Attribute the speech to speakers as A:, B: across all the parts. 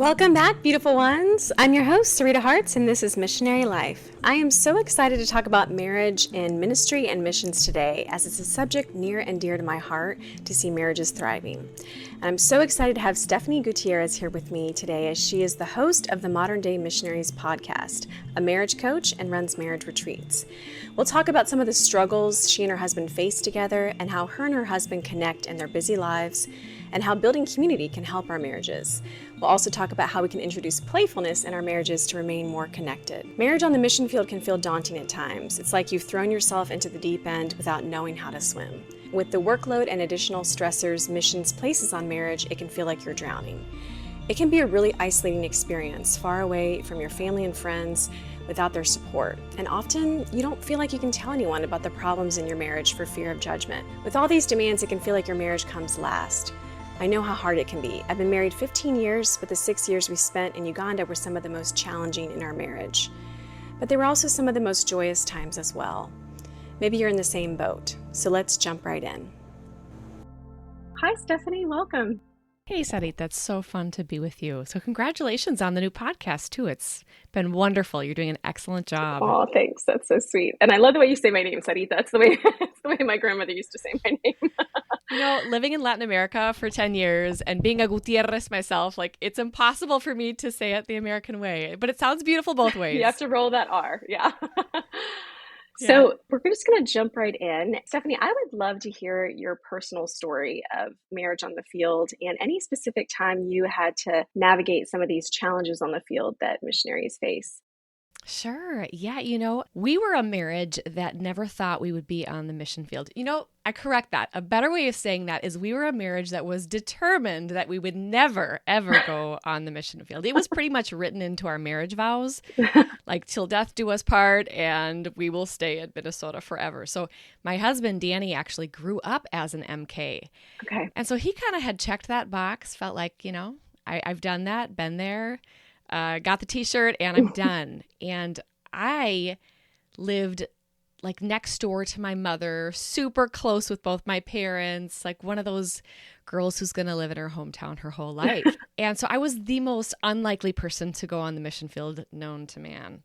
A: Welcome back, beautiful ones. I'm your host, Sarita Hartz, and this is Missionary Life. I am so excited to talk about marriage in ministry and missions today, as it's a subject near and dear to my heart to see marriages thriving. And I'm so excited to have Stephanie Gutierrez here with me today, as she is the host of the Modern Day Missionaries podcast, a marriage coach, and runs marriage retreats. We'll talk about some of the struggles she and her husband face together, and how her and her husband connect in their busy lives, and how building community can help our marriages. We'll also talk about how we can introduce playfulness in our marriages to remain more connected. Marriage on the mission field can feel daunting at times. It's like you've thrown yourself into the deep end without knowing how to swim. With the workload and additional stressors missions places on marriage, it can feel like you're drowning. It can be a really isolating experience, far away from your family and friends, without their support. And often, you don't feel like you can tell anyone about the problems in your marriage for fear of judgment. With all these demands, it can feel like your marriage comes last. I know how hard it can be. I've been married 15 years, but the 6 years we spent in Uganda were some of the most challenging in our marriage. But they were also some of the most joyous times as well. Maybe you're in the same boat, so let's jump right in. Hi, Stephanie, welcome.
B: Hey, Sarit, that's so fun to be with you. So congratulations on the new podcast, too. It's been wonderful. You're doing an excellent job.
A: Oh, thanks. That's so sweet. And I love the way you say my name, Sarita. That's the way my grandmother used to say my name.
B: You know, living in Latin America for 10 years and being a Gutierrez myself, like, it's impossible for me to say it the American way, but it sounds beautiful both ways.
A: You have to roll that R, yeah. So we're just going to jump right in. Stephanie, I would love to hear your personal story of marriage on the field and any specific time you had to navigate some of these challenges on the field that missionaries face.
B: Sure. Yeah. You know, we were a marriage that never thought we would be on the mission field. You know, I correct that. A better way of saying that is we were a marriage that was determined that we would never, ever go on the mission field. It was pretty much written into our marriage vows, like till death do us part, and we will stay in Minnesota forever. So my husband, Danny, actually grew up as an MK.
A: Okay.
B: And so he kind of had checked that box, felt like, you know, I've done that, been there. Got the t-shirt and I'm done. And I lived like next door to my mother, super close with both my parents, like one of those girls who's going to live in her hometown her whole life. And so I was the most unlikely person to go on the mission field known to man.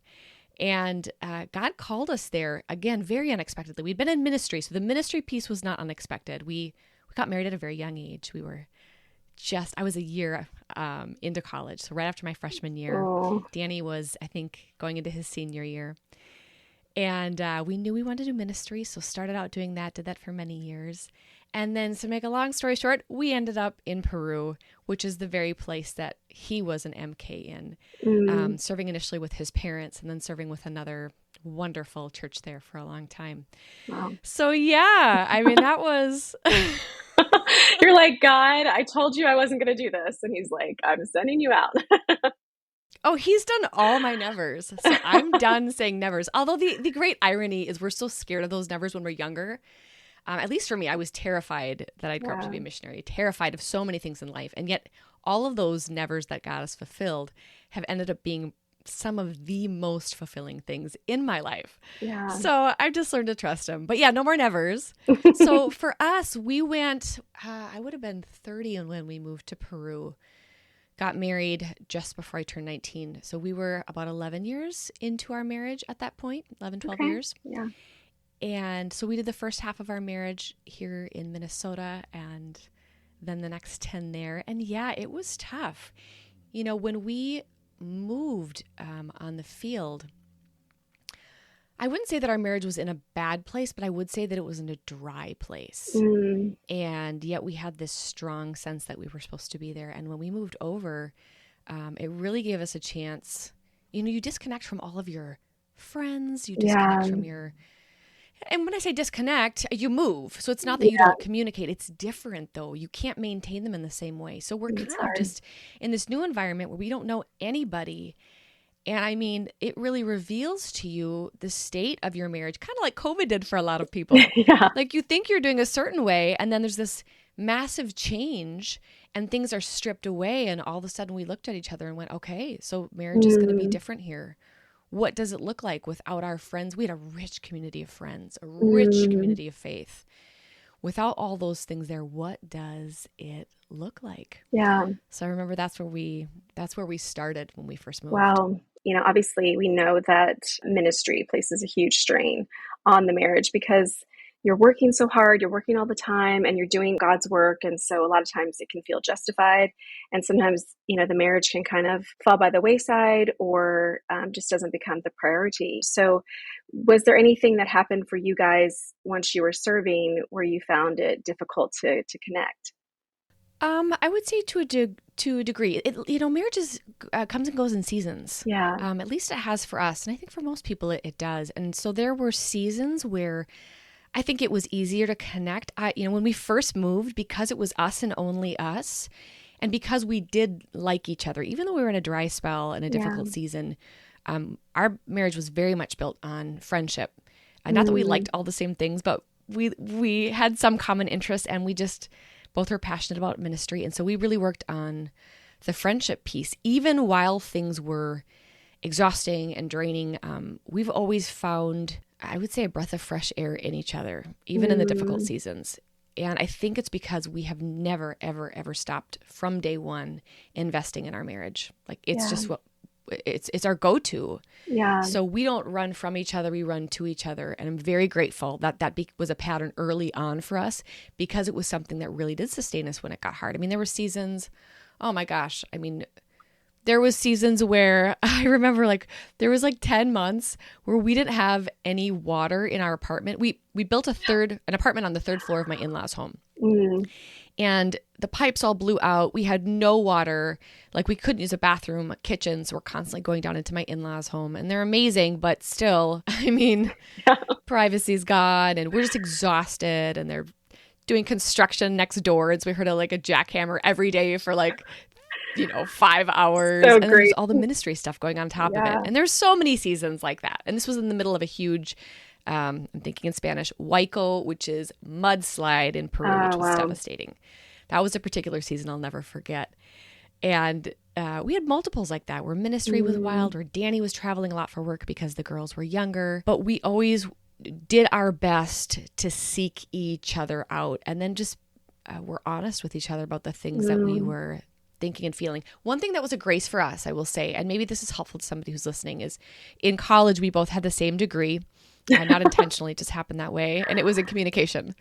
B: And God called us there, again, very unexpectedly. We'd been in ministry, so the ministry piece was not unexpected. We got married at a very young age. I was a year into college, so right after my freshman year.
A: Oh.
B: Danny was, I think, going into his senior year. And we knew we wanted to do ministry, so started out doing that, did that for many years. And then, to make a long story short, we ended up in Peru, which is the very place that he was an MK in, serving initially with his parents and then serving with another wonderful church there for a long time.
A: Wow.
B: So yeah, I mean, that was...
A: You're like, God, I told you I wasn't going to do this. And he's like, I'm sending you out.
B: Oh, he's done all my nevers. So I'm done saying nevers. Although the great irony is we're so scared of those nevers when we're younger. At least for me, I was terrified that I'd grow up to be a missionary, terrified of so many things in life. And yet all of those nevers that got us fulfilled have ended up being some of the most fulfilling things in my life.
A: Yeah.
B: So I've just learned to trust him. But yeah, no more nevers. So for us, we went, I would have been 30 when we moved to Peru. Got married just before I turned 19. So we were about 11 years into our marriage at that point, 12 years.
A: Yeah.
B: And so we did the first half of our marriage here in Minnesota and then the next 10 there. And yeah, it was tough. You know, when we moved on the field, I wouldn't say that our marriage was in a bad place, but I would say that it was in a dry place. And yet we had this strong sense that we were supposed to be there. And when we moved over, it really gave us a chance. You know, you disconnect from all of your friends, you disconnect from your... And when I say disconnect, you move. So it's not that you don't communicate. It's different, though. You can't maintain them in the same way. So we're kind of just in this new environment where we don't know anybody. And I mean, it really reveals to you the state of your marriage, kind of like COVID did for a lot of people. Like you think you're doing a certain way, and then there's this massive change and things are stripped away. And all of a sudden we looked at each other and went, okay, so marriage is going to be different here. What does it look like without our friends? We had a rich community of friends, a rich community of faith. without all those things there, what does it look like?
A: Yeah.
B: So I remember that's where we started when we first moved.
A: Well, obviously we know that ministry places a huge strain on the marriage because you're working so hard, you're working all the time, and you're doing God's work. And so a lot of times it can feel justified. And sometimes, the marriage can kind of fall by the wayside or just doesn't become the priority. So, was there anything that happened for you guys once you were serving where you found it difficult to connect?
B: I would say to a degree, marriage comes and goes in seasons.
A: Yeah.
B: At least it has for us, and I think for most people it does. And so there were seasons where I think it was easier to connect. When we first moved, because it was us and only us, and because we did like each other, even though we were in a dry spell and a difficult season, our marriage was very much built on friendship. Not that we liked all the same things, but we had some common interests, and we just both were passionate about ministry. And so we really worked on the friendship piece. Even while things were exhausting and draining, we've always found, I would say, a breath of fresh air in each other, even in the difficult seasons. And I think it's because we have never, ever, ever stopped from day one investing in our marriage. Like it's just it's our go-to.
A: Yeah.
B: So we don't run from each other, we run to each other. And I'm very grateful that was a pattern early on for us, because it was something that really did sustain us when it got hard. I mean, there were seasons, oh my gosh. I mean, there was seasons where I remember there was 10 months where we didn't have any water in our apartment. We built an apartment on the third floor of my in-laws' home. And the pipes all blew out. We had no water. We couldn't use a bathroom, kitchens. We're constantly going down into my in-laws' home, and they're amazing, but still, I mean, privacy's gone, and we're just exhausted, and they're doing construction next door. And so we heard a jackhammer every day for 5 hours.
A: So
B: and then
A: great.
B: there's all the ministry stuff going on top of it. And there's so many seasons like that. And this was in the middle of a huge, I'm thinking in Spanish, huaico, which is mudslide in Peru, which was devastating. That was a particular season I'll never forget. And we had multiples like that where ministry was wild, where Danny was traveling a lot for work because the girls were younger. But we always did our best to seek each other out, and then just were honest with each other about the things that we were thinking and feeling. One thing that was a grace for us, I will say, and maybe this is helpful to somebody who's listening, is in college, we both had the same degree. Not intentionally, it just happened that way. And it was in communication.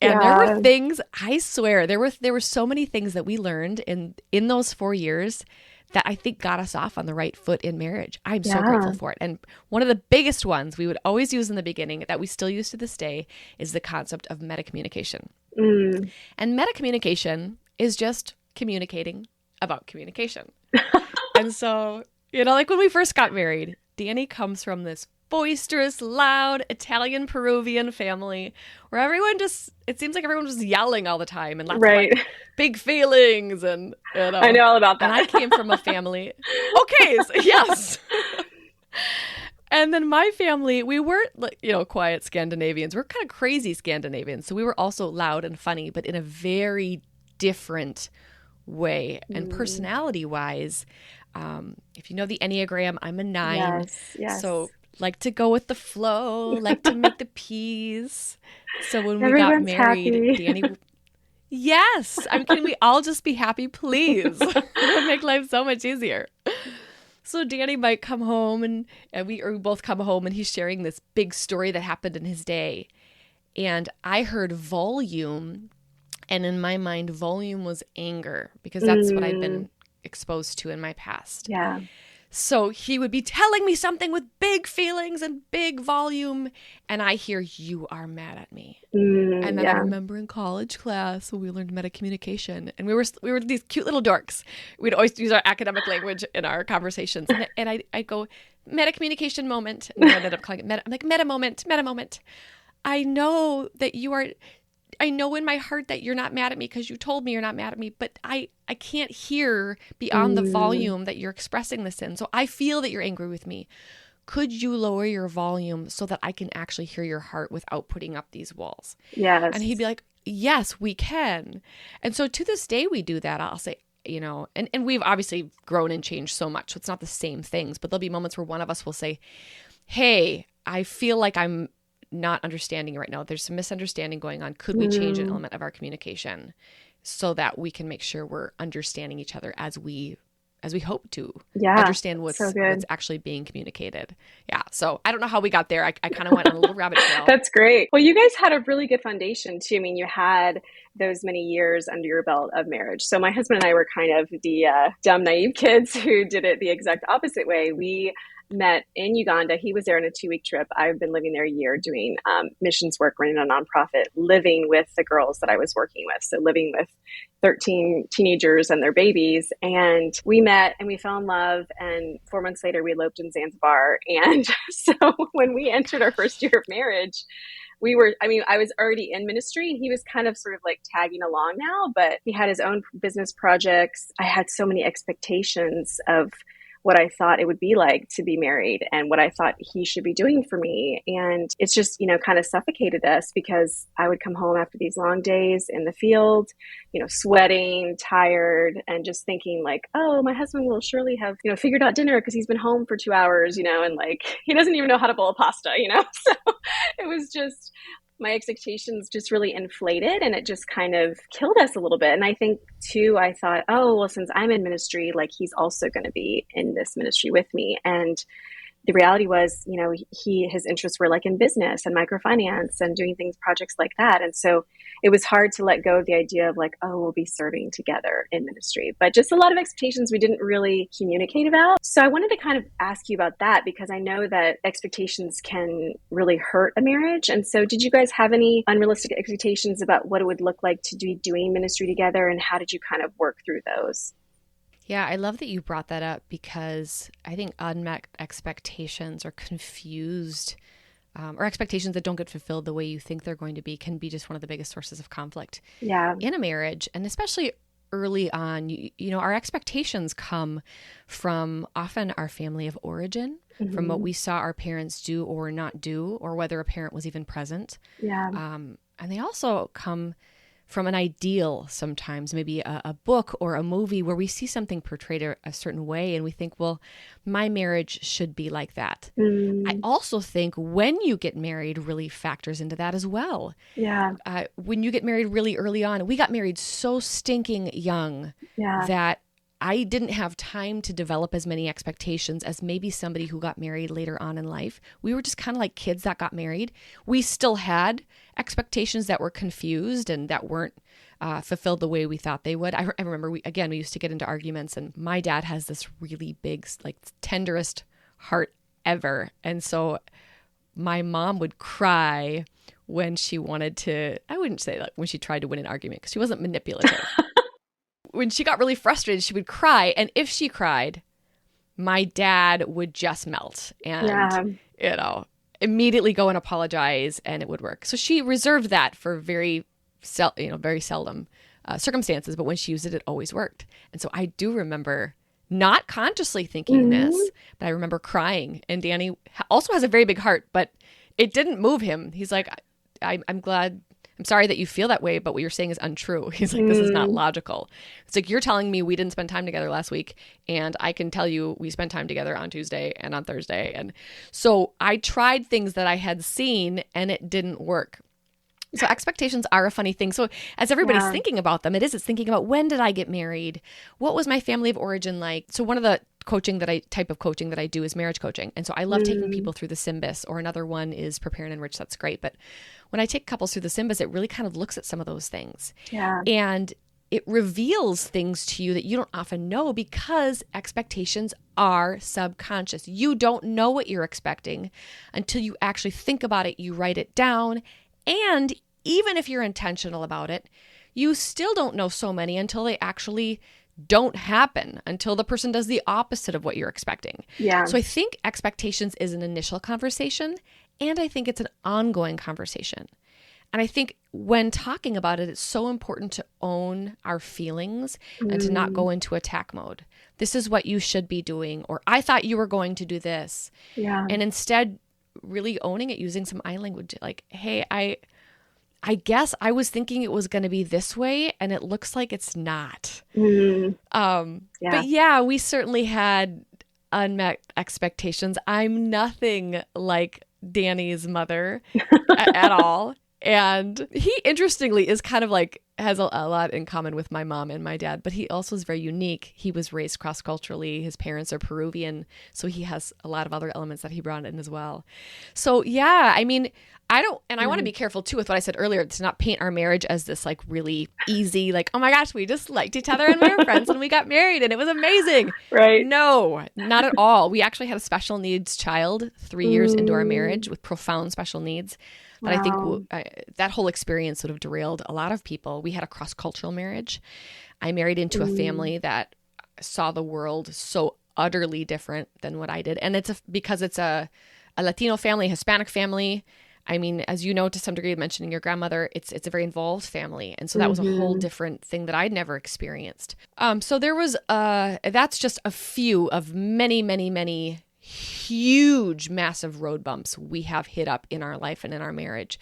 B: And there were things, I swear, there were so many things that we learned in those 4 years that I think got us off on the right foot in marriage. I'm so grateful for it. And one of the biggest ones we would always use in the beginning that we still use to this day is the concept of metacommunication. And metacommunication is just communicating about communication. And so, when we first got married, Danny comes from this boisterous, loud Italian Peruvian family where it seems like everyone was yelling all the time and lots of big feelings and
A: I know all about that.
B: And I came from a family. Okay, so, yes. And then my family, we weren't quiet Scandinavians. We're kind of crazy Scandinavians. So we were also loud and funny, but in a very different way. And personality wise, if you know the Enneagram, I'm a 9.
A: Yes.
B: So like to go with the flow, like to make the peace. So when we
A: Everyone's
B: got married,
A: happy.
B: Danny, yes, can we all just be happy, please? It would make life so much easier. So Danny might come home and we both come home and he's sharing this big story that happened in his day. And I heard volume, and in my mind, volume was anger, because that's what I'd been exposed to in my past.
A: Yeah.
B: So he would be telling me something with big feelings and big volume, and I hear, "You are mad at me." And then I remember in college class, we learned metacommunication, and we were these cute little dorks. We'd always use our academic language in our conversations, and I'd go, "Metacommunication moment," and I ended up calling it meta. I'm like, "Meta moment, meta moment. I know that you are. I know in my heart that you're not mad at me because you told me you're not mad at me, but I can't hear beyond the volume that you're expressing this in. So I feel that you're angry with me. Could you lower your volume so that I can actually hear your heart without putting up these walls?"
A: Yes.
B: And he'd be like, "Yes, we can." And so to this day, we do that. I'll say, and we've obviously grown and changed so much. So it's not the same things, but there'll be moments where one of us will say, "Hey, I feel like I'm not understanding right now. There's some misunderstanding going on. Could we change an element of our communication so that we can make sure we're understanding each other as we hope to understand what's actually being communicated. Yeah. So I don't know how we got there. I kind of went on a little rabbit trail.
A: That's great. Well, you guys had a really good foundation too. I mean, you had those many years under your belt of marriage. So my husband and I were kind of the dumb, naive kids who did it the exact opposite way. We met in Uganda. He was there on a 2-week trip. I've been living there a year doing missions work, running a nonprofit, living with the girls that I was working with. So living with 13 teenagers and their babies. And we met and we fell in love. And 4 months later, we eloped in Zanzibar. And so when we entered our first year of marriage, I was already in ministry and he was kind of sort of like tagging along now, but he had his own business projects. I had so many expectations of what I thought it would be like to be married and what I thought he should be doing for me. And it's just, kind of suffocated us because I would come home after these long days in the field, sweating, tired, and just thinking like, oh, my husband will surely have, figured out dinner because he's been home for 2 hours, and like, he doesn't even know how to boil pasta, So it was just, my expectations just really inflated and it just kind of killed us a little bit. And I think too, I thought, oh, well, since I'm in ministry, like he's also going to be in this ministry with me. And the reality was, his interests were like in business and microfinance and doing projects like that. And so it was hard to let go of the idea of like, oh, we'll be serving together in ministry, but just a lot of expectations we didn't really communicate about. So I wanted to kind of ask you about that because I know that expectations can really hurt a marriage. And so did you guys have any unrealistic expectations about what it would look like to be doing ministry together? And how did you kind of work through those?
B: Yeah, I love that you brought that up because I think unmet expectations or confused or expectations that don't get fulfilled the way you think they're going to be can be just one of the biggest sources of conflict in a marriage. And especially early on, our expectations come from often our family of origin, from what we saw our parents do or not do, or whether a parent was even present. And they also come from an ideal sometimes, maybe a book or a movie where we see something portrayed a certain way and we think, well, my marriage should be like that. I also think when you get married really factors into that as well. When you get married really early on, we got married so stinking young that I didn't have time to develop as many expectations as maybe somebody who got married later on in life. We were just kind of like kids that got married. We still had expectations that were confused and that weren't fulfilled the way we thought they would. I remember we used to get into arguments, and my dad has this really big, like tenderest heart ever. And so my mom would cry when she wanted to, I wouldn't say like when she tried to win an argument because she wasn't manipulative. When she got really frustrated, she would cry. And if she cried, my dad would just melt and, immediately go and apologize and it would work. So she reserved that for very seldom circumstances. But when she used it, it always worked. And so I do remember not consciously thinking this, but I remember crying. And Danny also has a very big heart, but it didn't move him. He's like, I'm glad. I'm sorry that you feel that way, but what you're saying is untrue. He's like, this is not logical. It's like, you're telling me we didn't spend time together last week, and I can tell you we spent time together on Tuesday and on Thursday. And so I tried things that I had seen, and it didn't work. So expectations are a funny thing. So as everybody's thinking about them, it's thinking about, when did I get married? What was my family of origin like? So one of the type of coaching that I do is marriage coaching. And so I love taking people through the SYMBIS, or another one is Prepare and Enrich. That's great. But when I take couples through the SYMBIS, it really kind of looks at some of those things. And it reveals things to you that you don't often know because expectations are subconscious. You don't know what you're expecting until you actually think about it. You write it down. And even if you're intentional about it, you still don't know so many until they actually don't happen, until the person does the opposite of what you're expecting. So I think expectations is an initial conversation, and I think it's an ongoing conversation. And I think when talking about it, it's so important to own our feelings and to not go into attack mode. This is what you should be doing, or I thought you were going to do this. And instead, really owning it, using some I language, like, hey, I guess I was thinking it was going to be this way, and it looks like it's not. But we certainly had unmet expectations. I'm nothing like Danny's mother at all. And he, interestingly, is kind of like, has a lot in common with my mom and my dad, but he also is very unique. He was raised cross-culturally. His parents are Peruvian, so he has a lot of other elements that he brought in as well. So yeah, I mean, I want to be careful too with what I said earlier, to not paint our marriage as this like really easy, like, oh my gosh, we just liked each other and we were friends and we got married and it was amazing.
A: Right.
B: No, not at all. We actually had a special needs child 3 years into our marriage with profound special needs. But I think that whole experience would have derailed a lot of people. We had a cross-cultural marriage. I married into a family that saw the world so utterly different than what I did. And because it's a Latino family, Hispanic family. I mean, as you know, to some degree, mentioning your grandmother, it's a very involved family. And so that was a whole different thing that I'd never experienced. So there was, that's just a few of many, many, many huge, massive road bumps we have hit up in our life and in our marriage.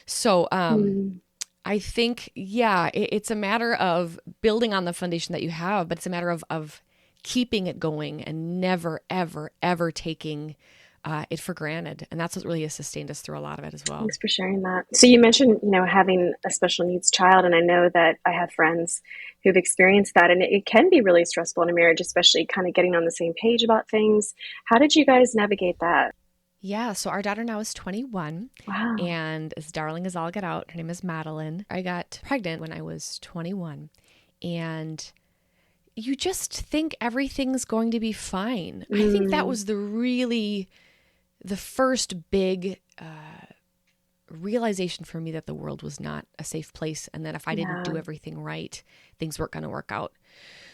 B: So I think, yeah, it's a matter of building on the foundation that you have, but it's a matter of keeping it going and never, ever, ever taking it for granted. And that's what really has sustained us through a lot of it as well.
A: Thanks for sharing that. So you mentioned, having a special needs child, and I know that I have friends who've experienced that, and it can be really stressful in a marriage, especially kind of getting on the same page about things. How did you guys navigate that?
B: Yeah, so our daughter now is 21 and as darling as all get out. Her name is Madeline. I got pregnant when I was 21, and you just think everything's going to be fine. I think that was the first big realization for me that the world was not a safe place, and that if I didn't do everything right, things weren't going to work out.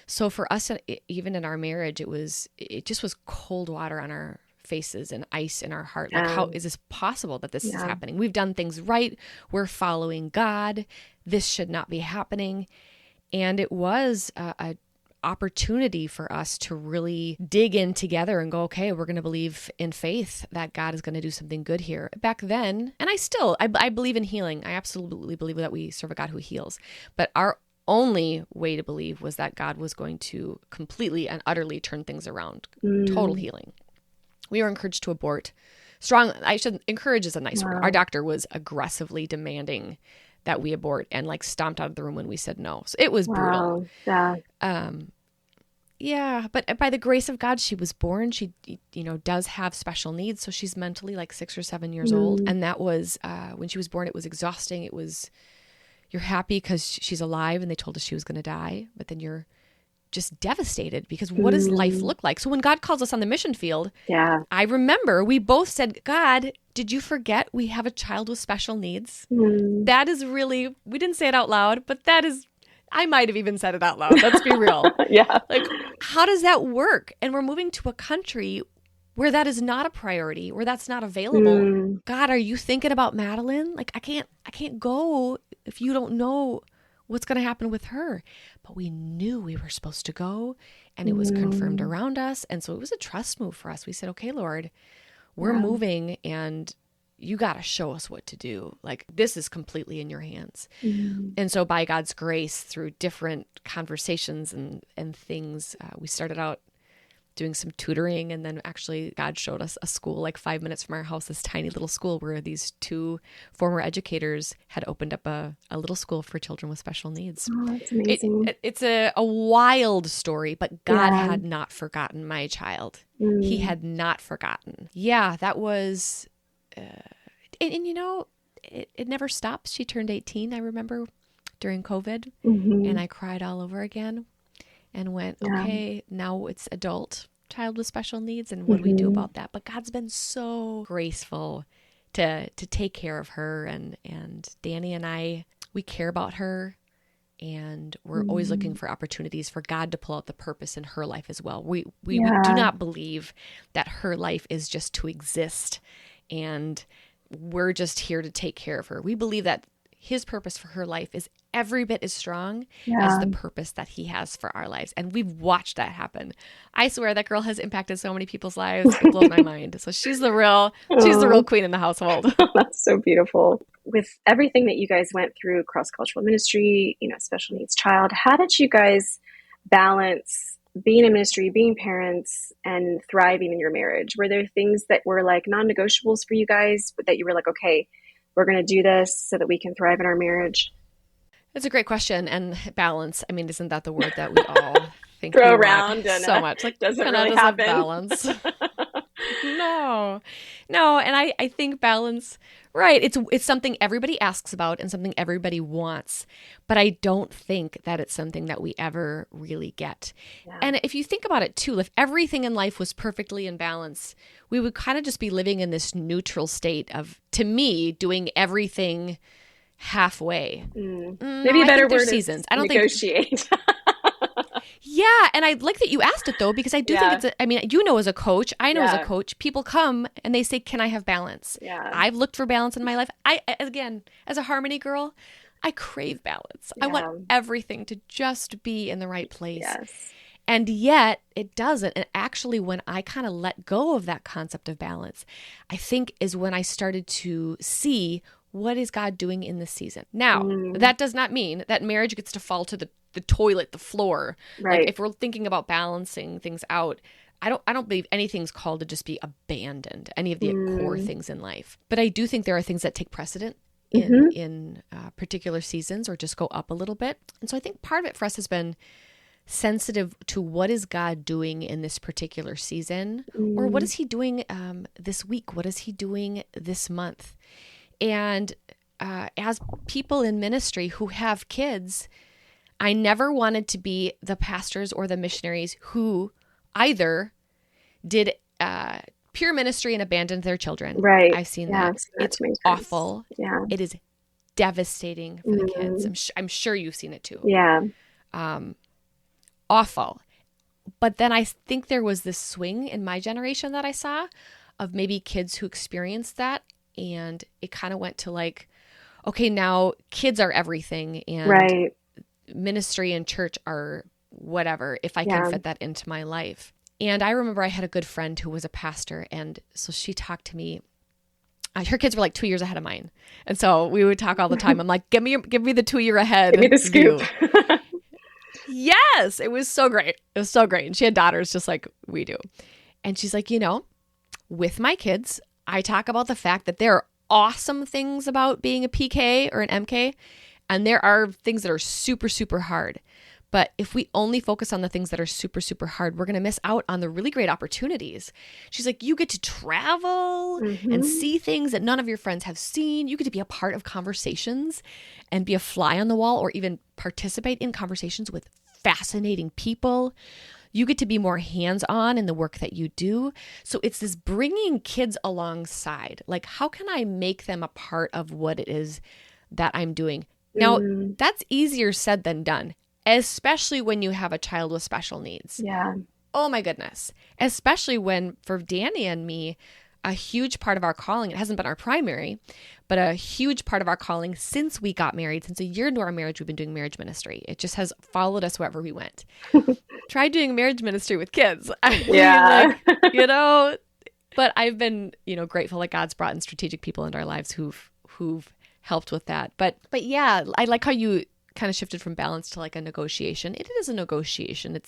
B: So for us, even in our marriage, it just was cold water on our faces and ice in our heart. Like, how is this possible that this is happening? We've done things right. We're following God. This should not be happening. And it was a opportunity for us to really dig in together and go, okay, we're going to believe in faith that God is going to do something good here. Back then, and I believe in healing. I absolutely believe that we serve a God who heals. But our only way to believe was that God was going to completely and utterly turn things around. Total healing. We were encouraged to abort. Encourage is a nice word. Our doctor was aggressively demanding that we abort and like stomped out of the room when we said no. So it was brutal. Yeah, but by the grace of God, she was born. She, does have special needs. So she's mentally like 6 or 7 years old. And that was, when she was born, it was exhausting. You're happy because she's alive and they told us she was going to die. But then you're just devastated because what does life look like? So when God calls us on the mission field, I remember we both said, God, did you forget we have a child with special needs? That is really, we didn't say it out loud, but I might have even said it out loud. Let's be real. Like, how does that work? And we're moving to a country where that is not a priority, where that's not available. God, are you thinking about Madeline? Like, I can't go if you don't know what's going to happen with her. But we knew we were supposed to go, and it was confirmed around us. And so it was a trust move for us. We said, okay, Lord, we're moving, and you got to show us what to do. Like, this is completely in your hands. And so by God's grace, through different conversations and things, we started out doing some tutoring. And then actually God showed us a school like 5 minutes from our house, this tiny little school where these 2 former educators had opened up a little school for children with special needs.
A: Oh, that's amazing.
B: It's a wild story, but God had not forgotten my child. He had not forgotten. Yeah, that was, it never stops. She turned 18, I remember, during COVID, and I cried all over again. And went, okay, now it's adult child with special needs, and what do we do about that? But God's been so graceful to take care of her, and Danny and I, we care about her, and we're always looking for opportunities for God to pull out the purpose in her life as well. We do not believe that her life is just to exist, and we're just here to take care of her. We believe that His purpose for her life is every bit as strong as the purpose that He has for our lives. And we've watched that happen. I swear that girl has impacted so many people's lives. It blows my mind. So she's the real queen in the household.
A: That's so beautiful. With everything that you guys went through, cross-cultural ministry, special needs child, how did you guys balance being in ministry, being parents, and thriving in your marriage? Were there things that were like non-negotiables for you guys that you were like, okay, we're going to do this so that we can thrive in our marriage?
B: It's a great question. And balance. I mean, isn't that the word that we all think
A: Throw
B: we
A: around
B: want
A: and
B: so much? Like,
A: doesn't
B: kind of
A: really
B: does have
A: happen.
B: balance. No, no. And I think balance, right. It's something everybody asks about and something everybody wants. But I don't think that it's something that we ever really get.
A: Yeah.
B: And if you think about it too, if everything in life was perfectly in balance, we would kind of just be living in this neutral state of, to me, doing everything halfway.
A: Maybe
B: No,
A: a better
B: I think there's
A: word
B: seasons.
A: is
B: I don't think.
A: negotiate.
B: Yeah, and I like that you asked it though, because I do think
A: Yeah.
B: it's I mean, you know, as a coach, I know as a
A: Yeah.
B: coach, people come and they say, "Can I have balance?"
A: Yeah.
B: I've looked for balance in my life. Again, as a harmony girl, I crave balance. I
A: Yeah.
B: want everything to just be in the right place.
A: Yes.
B: And yet it doesn't. And actually, when I kind of let go of that concept of balance, I think is when I started to see what is God doing in this season. Now, that does not mean that marriage gets to fall to the toilet, the floor.
A: Right.
B: Like if we're thinking about balancing things out, I don't believe anything's called to just be abandoned, any of the core things in life. But I do think there are things that take precedent in particular seasons or just go up a little bit. And so I think part of it for us has been sensitive to what is God doing in this particular season, or what is he doing this week? What is he doing this month? And as people in ministry who have kids, I never wanted to be the pastors or the missionaries who either did pure ministry and abandoned their children.
A: Right.
B: I've seen
A: Yeah,
B: that.
A: so that
B: It's
A: makes sense.
B: awful.
A: Yeah.
B: It is devastating for the kids. I'm sure you've seen it too.
A: Yeah.
B: Awful. But then I think there was this swing in my generation that I saw of maybe kids who experienced that. And it kind of went to like, okay, now kids are everything. And
A: Right.
B: ministry and church are whatever, if I
A: Yeah.
B: can fit that into my life. And I remember I had a good friend who was a pastor. And so she talked to me. Her kids were like 2 years ahead of mine. And so we would talk all the time. I'm like, give me the 2 year ahead.
A: Give me the scoop.
B: Yes, it was so great. It was so great. And she had daughters just like we do. And she's like, with my kids, I talk about the fact that there are awesome things about being a PK or an MK, and there are things that are super, super hard. But if we only focus on the things that are super, super hard, we're going to miss out on the really great opportunities. She's like, you get to travel and see things that none of your friends have seen. You get to be a part of conversations and be a fly on the wall, or even participate in conversations with fascinating people. You get to be more hands-on in the work that you do. So it's this bringing kids alongside. Like, how can I make them a part of what it is that I'm doing? Now, that's easier said than done, especially when you have a child with special needs.
A: Yeah.
B: Oh my goodness. Especially when, for Danny and me, a huge part of our calling, it hasn't been our primary, but a huge part of our calling since we got married, since a year into our marriage, we've been doing marriage ministry. It just has followed us wherever we went. Tried doing marriage ministry with kids.
A: Yeah.
B: But I've been, grateful that God's brought in strategic people into our lives who've helped with that. But yeah, I like how you kind of shifted from balance to like a negotiation. It is a negotiation.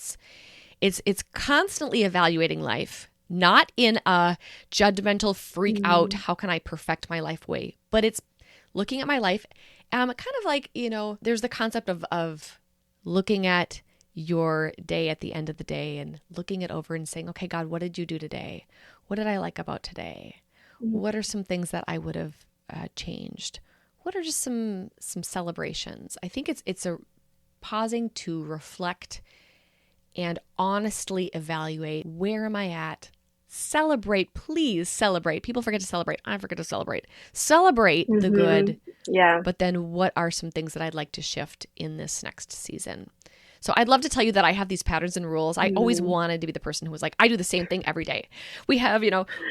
B: It's constantly evaluating life, not in a judgmental freak out, how can I perfect my life way, but it's looking at my life. Kind of like, there's the concept of looking at your day at the end of the day and looking it over and saying, okay, God, what did you do today? What did I like about today? What are some things that I would have changed? What are just some celebrations? I think it's a pausing to reflect and honestly evaluate, where am I at? Celebrate, please celebrate. People forget to celebrate. I forget to celebrate. Celebrate the good.
A: Yeah.
B: But then what are some things that I'd like to shift in this next season? So I'd love to tell you that I have these patterns and rules. I always wanted to be the person who was like, I do the same thing every day. We have,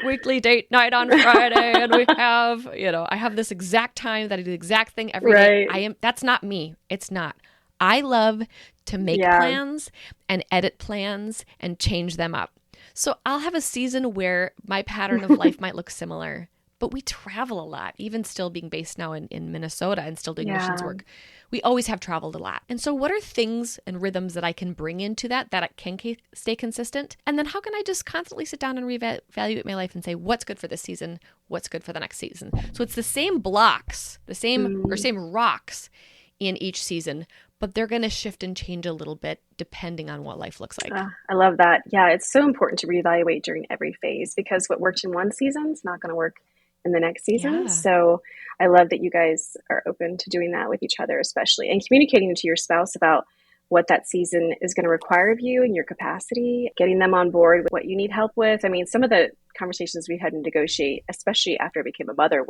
B: weekly date night on Friday, and we have, I have this exact time that I do the exact thing every day. That's not me. It's not. I love to make plans and edit plans and change them up. So I'll have a season where my pattern of life might look similar, but we travel a lot, even still being based now in Minnesota and still doing
A: Yeah.
B: missions work. We always have traveled a lot. And so what are things and rhythms that I can bring into that I can stay consistent? And then how can I just constantly sit down and reevaluate my life and say, what's good for this season? What's good for the next season? So it's the same blocks, the same rocks in each season, but they're going to shift and change a little bit depending on what life looks like.
A: I love that. Yeah, it's so important to reevaluate during every phase, because what worked in one season is not going to work in the next season.
B: Yeah.
A: So I love that you guys are open to doing that with each other, especially, and communicating to your spouse about what that season is going to require of you and your capacity, getting them on board with what you need help with. I mean, some of the conversations we had to negotiate, especially after I became a mother,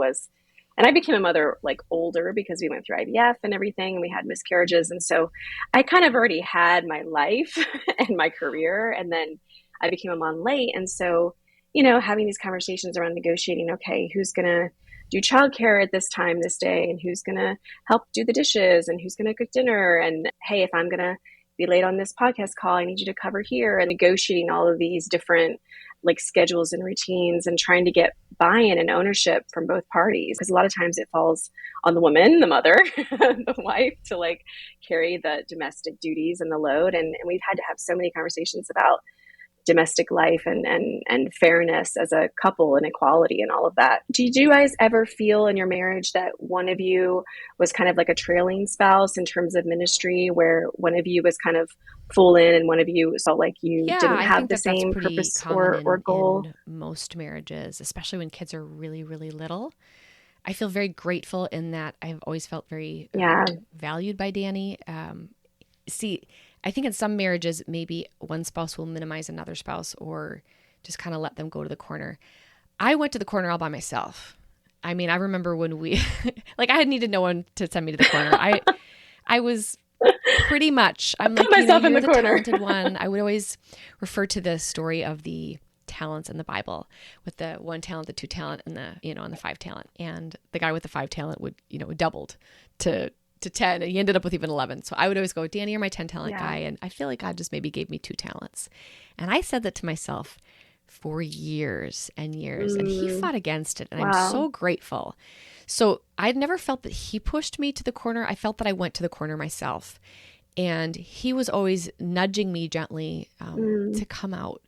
A: and I became a mother like older because we went through IVF and everything, and we had miscarriages. And so I kind of already had my life and my career, and then I became a mom late. And so, having these conversations around negotiating, okay, who's going to do childcare at this time, this day, and who's going to help do the dishes, and who's going to cook dinner. And hey, if I'm going to be late on this podcast call, I need you to cover here, and negotiating all of these different like schedules and routines, and trying to get buy-in and ownership from both parties. Because a lot of times it falls on the woman, the mother, the wife, to like carry the domestic duties and the load. And we've had to have so many conversations about domestic life and fairness as a couple and equality and all of that. Did you guys ever feel in your marriage that one of you was kind of like a trailing spouse in terms of ministry, where one of you was kind of full in and one of you felt like you didn't have the same purpose or goal?
B: In most marriages, especially when kids are really, really little. I feel very grateful in that I've always felt very valued by Danny. I think in some marriages, maybe one spouse will minimize another spouse or just kind of let them go to the corner. I went to the corner all by myself. I mean, I remember when we, like, I needed no one to send me to the corner. I was pretty much, I'm like,
A: myself in
B: you're
A: the
B: the
A: corner.
B: talented one. I would always refer to the story of the talents in the Bible, with the 1 talent, the 2 talent, and the 5 talent. And the guy with the 5 talent would, doubled to 10, and he ended up with even 11. So I would always go, Danny, you're my 10 talent guy. And I feel like God just maybe gave me 2 talents. And I said that to myself for years and years, and he fought against it. And I'm so grateful. So I'd never felt that he pushed me to the corner. I felt that I went to the corner myself, and he was always nudging me gently to come out.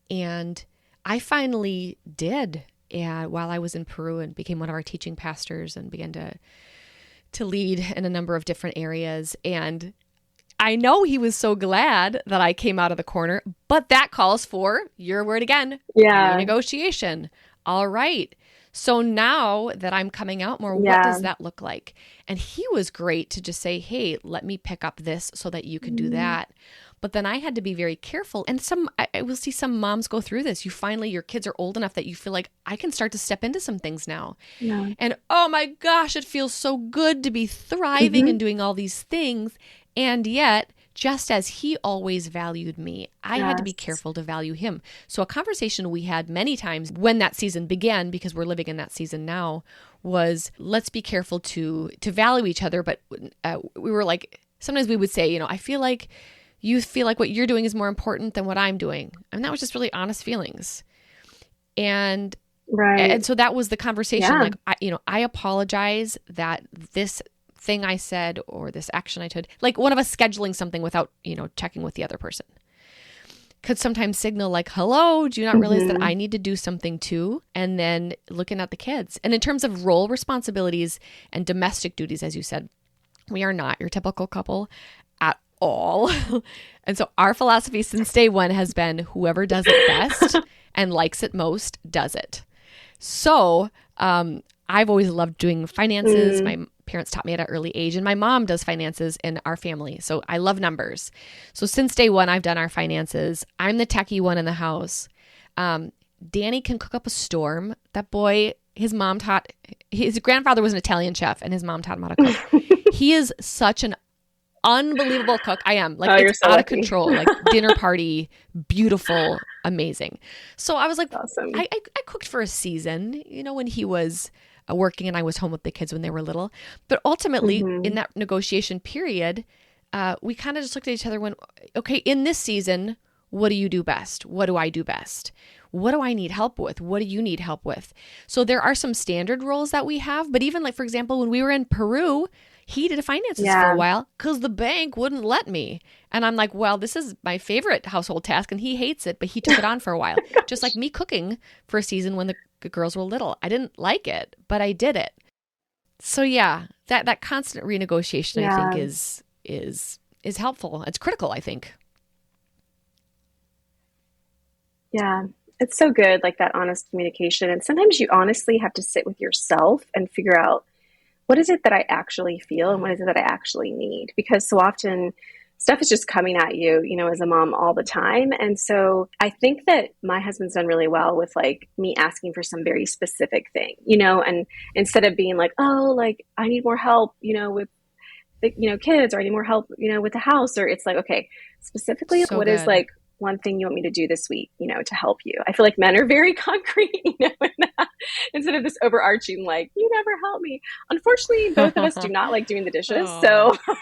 B: And I finally did while I was in Peru, and became one of our teaching pastors and began to lead in a number of different areas. And I know he was so glad that I came out of the corner, but that calls for your word again. Negotiation. All right. So now that I'm coming out more, what does that look like? And he was great to just say, hey, let me pick up this so that you can do that. But then I had to be very careful. And I will see some moms go through this. Your kids are old enough that you feel like I can start to step into some things now. Yeah. And oh my gosh, it feels so good to be thriving and doing all these things. And yet, just as he always valued me, I had to be careful to value him. So a conversation we had many times when that season began, because we're living in that season now, was let's be careful to value each other. But we were like, sometimes we would say, I feel like you feel like what you're doing is more important than what I'm doing. And that was just really honest feelings. And so that was the conversation. Like, I apologize that this thing I said or this action I took, like one of us scheduling something without, checking with the other person, could sometimes signal like, hello, do you not realize that I need to do something too? And then looking at the kids. And in terms of role responsibilities and domestic duties, as you said, we are not your typical couple at all. And so our philosophy since day one has been whoever does it best and likes it most does it. So I've always loved doing finances. My parents taught me at an early age, and my mom does finances in our family. So I love numbers. So since day one, I've done our finances. I'm the techie one in the house. Danny can cook up a storm. That boy, his grandfather was an Italian chef, and his mom taught him how to cook. He is such an unbelievable cook. I am like, it's so out of control, like dinner party, beautiful, amazing. So I was like, awesome. I cooked for a season, when he was working and I was home with the kids when they were little. But ultimately in that negotiation period, we kind of just looked at each other and went, okay, in this season, What do you do best? What do I do best? What do I need help with? What do you need help with? So there are some standard roles that we have, but even like, for example, when we were in Peru, he did finances for a while because the bank wouldn't let me. And I'm like, well, this is my favorite household task and he hates it, but he took it on for a while. Just like me cooking for a season when the girls were little. I didn't like it, but I did it. So yeah, that constant renegotiation, I think is helpful. It's critical, I think.
A: Yeah. It's so good, like that honest communication. And sometimes you honestly have to sit with yourself and figure out, what is it that I actually feel and what is it that I actually need? Because so often stuff is just coming at you, as a mom all the time. And so I think that my husband's done really well with like me asking for some very specific thing, and instead of being like, oh, like I need more help, with the, kids, or I need more help, with the house, or it's like, okay, specifically
B: So
A: what is
B: good.
A: like one thing you want me to do this week, to help you. I feel like men are very concrete, instead of this overarching, like, you never help me. Unfortunately, both of us do not like doing the dishes.
B: Oh.
A: So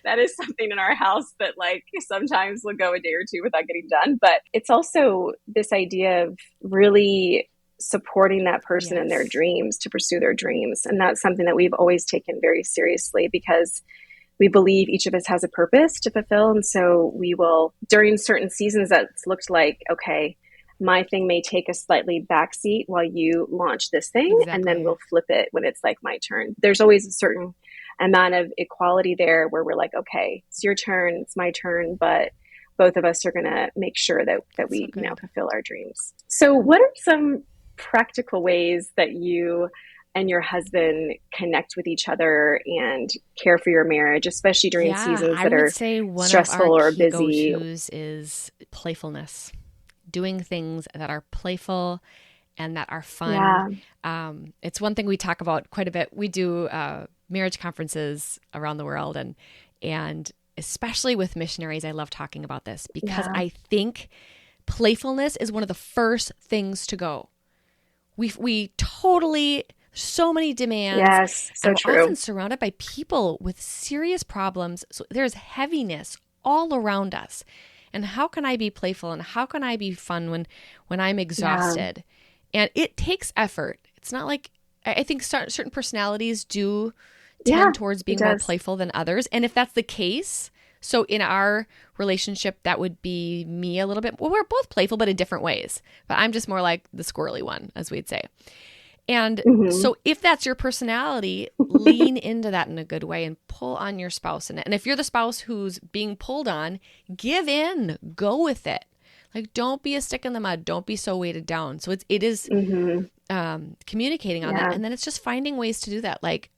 A: that is something in our house that like sometimes will go a day or two without getting done. But it's also this idea of really supporting that person in their dreams to pursue their dreams. And that's something that we've always taken very seriously because we believe each of us has a purpose to fulfill. And so we will, during certain seasons that's looked like, okay, my thing may take a slightly backseat while you launch this thing.
B: Exactly.
A: And then we'll flip it when it's like my turn. There's always a certain amount of equality there where we're like, okay, it's your turn, it's my turn, but both of us are going to make sure that we, fulfill our dreams. So what are some practical ways that you and your husband connect with each other and care for your marriage, especially during seasons that are stressful or busy?
B: Go-tos is playfulness, doing things that are playful and that are fun. Yeah. It's one thing we talk about quite a bit. We do marriage conferences around the world, and especially with missionaries, I love talking about this because I think playfulness is one of the first things to go. We totally, so many demands.
A: Yes, so
B: and
A: true.
B: We're often surrounded by people with serious problems. So there's heaviness all around us. And how can I be playful and how can I be fun when I'm exhausted? Yeah. And it takes effort. It's not like, I think certain personalities do tend towards being more playful than others. And if that's the case, so in our relationship, that would be me a little bit. Well, we're both playful, but in different ways. But I'm just more like the squirrely one, as we'd say. And so if that's your personality, lean into that in a good way and pull on your spouse in it. And if you're the spouse who's being pulled on, give in, go with it. Like, don't be a stick in the mud. Don't be so weighted down. So it is communicating on that. And then it's just finding ways to do that. Like,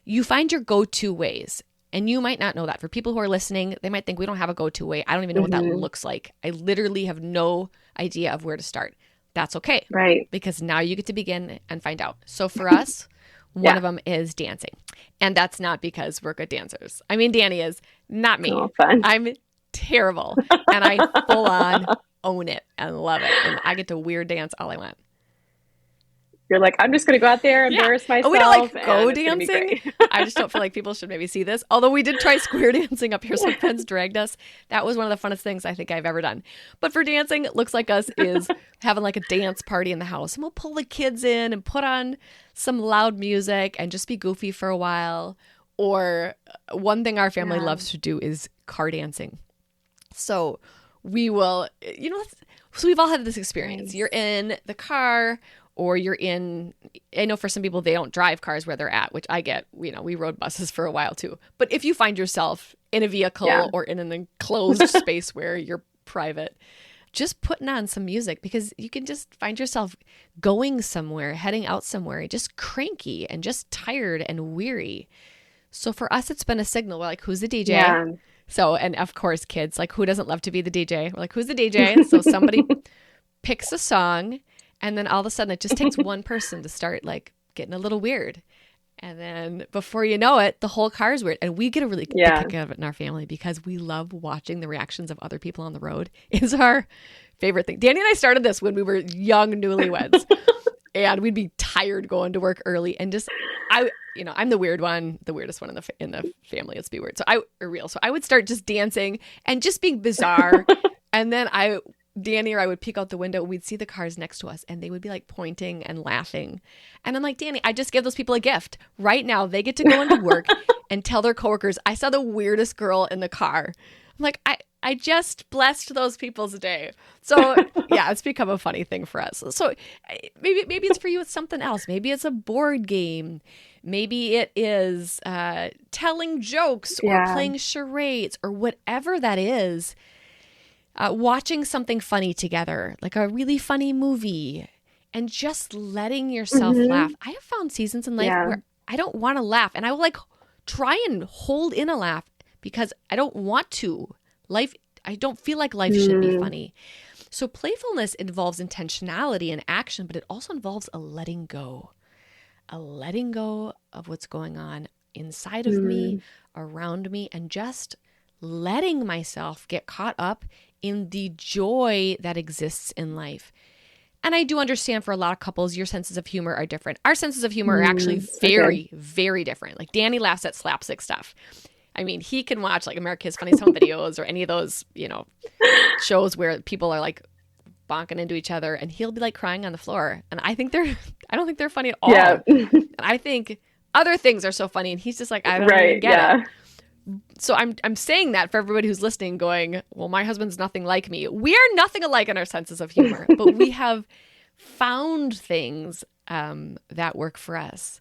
B: you find your go-to ways. And you might not know that. For people who are listening, they might think we don't have a go-to way. I don't even know what that looks like. I literally have no idea of where to start. That's okay.
A: Right.
B: Because now you get to begin and find out. So for us, one of them is dancing. And that's not because we're good dancers. I mean, Danny is, not me.
A: Oh, fun.
B: I'm terrible. And I full on own it and love it. And I get to weird dance all I want.
A: You're like, I'm just going to go out there and embarrass myself.
B: We don't like go dancing. I just don't feel like people should maybe see this. Although we did try square dancing up here. Some friends dragged us. That was one of the funnest things I think I've ever done. But for dancing, it looks like us is having like a dance party in the house. And we'll pull the kids in and put on some loud music and just be goofy for a while. Or one thing our family loves to do is car dancing. So we will, so we've all had this experience. Nice. You're in the car. Or you're in, I know for some people, they don't drive cars where they're at, which I get, we rode buses for a while too. But if you find yourself in a vehicle or in an enclosed space where you're private, just putting on some music because you can just find yourself going somewhere, heading out somewhere, just cranky and just tired and weary. So for us, it's been a signal. We're like, who's the DJ? Yeah. So, and of course, kids, like, who doesn't love to be the DJ? We're like, who's the DJ? So somebody picks a song. And then all of a sudden, it just takes one person to start like getting a little weird. And then before you know it, the whole car is weird. And we get a really big kick out of it in our family because we love watching the reactions of other people on the road. It's our favorite thing. Danny and I started this when we were young newlyweds. And we'd be tired going to work early. And just, I'm the weird one, the weirdest one in the family. Let's be weird. So I would start just dancing and just being bizarre. And then Danny or I would peek out the window and we'd see the cars next to us and they would be like pointing and laughing. And I'm like, Danny, I just gave those people a gift. Right now, they get to go into work and tell their coworkers, I saw the weirdest girl in the car. I'm like, I just blessed those people's day. So yeah, it's become a funny thing for us. So maybe it's for you, it's something else. Maybe it's a board game. Maybe it is telling jokes or playing charades or whatever that is. Watching something funny together, like a really funny movie, and just letting yourself laugh. I have found seasons in life where I don't want to laugh, and I will like try and hold in a laugh because I don't want to. I don't feel like life should be funny. So playfulness involves intentionality and action, but it also involves a letting go of what's going on inside of me, around me, and just letting myself get caught up in the joy that exists in life. And I do understand for a lot of couples, your senses of humor are different. Our senses of humor are actually very, very different. Like Danny laughs at slapstick stuff. I mean, he can watch like America's Funniest Home Videos or any of those, shows where people are like bonking into each other and he'll be like crying on the floor. And I don't think they're funny at all.
C: Yeah.
B: And I think other things are so funny and he's just like, I don't even get it. So I'm saying that for everybody who's listening going, well, my husband's nothing like me. We are nothing alike in our senses of humor, but we have found things that work for us.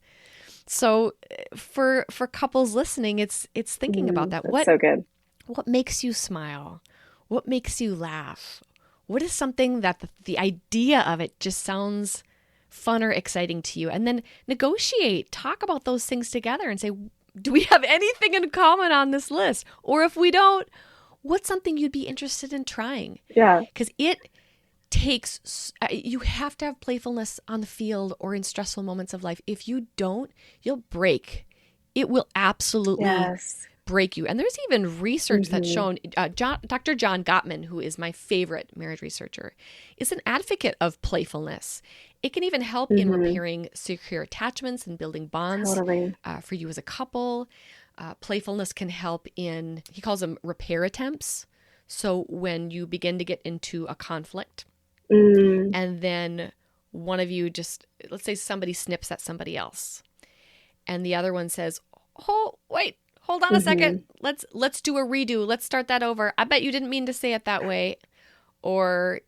B: So for couples listening, it's thinking about that.
C: That's so good.
B: What makes you smile? What makes you laugh? What is something that the idea of it just sounds fun or exciting to you? And then negotiate, talk about those things together and say, do we have anything in common on this list? Or if we don't, what's something you'd be interested in trying?
C: Yeah.
B: Because it takes, you have to have playfulness on the field or in stressful moments of life. If you don't, you'll break. It will absolutely break you. And there's even research that's shown, Dr. John Gottman, who is my favorite marriage researcher, is an advocate of playfulness. It can even help in repairing secure attachments and building bonds for you as a couple. Playfulness can help in, he calls them repair attempts. So when you begin to get into a conflict and then one of you just, let's say somebody snips at somebody else and the other one says, oh, wait, hold on a second. Let's do a redo. Let's start that over. I bet you didn't mean to say it that way. Or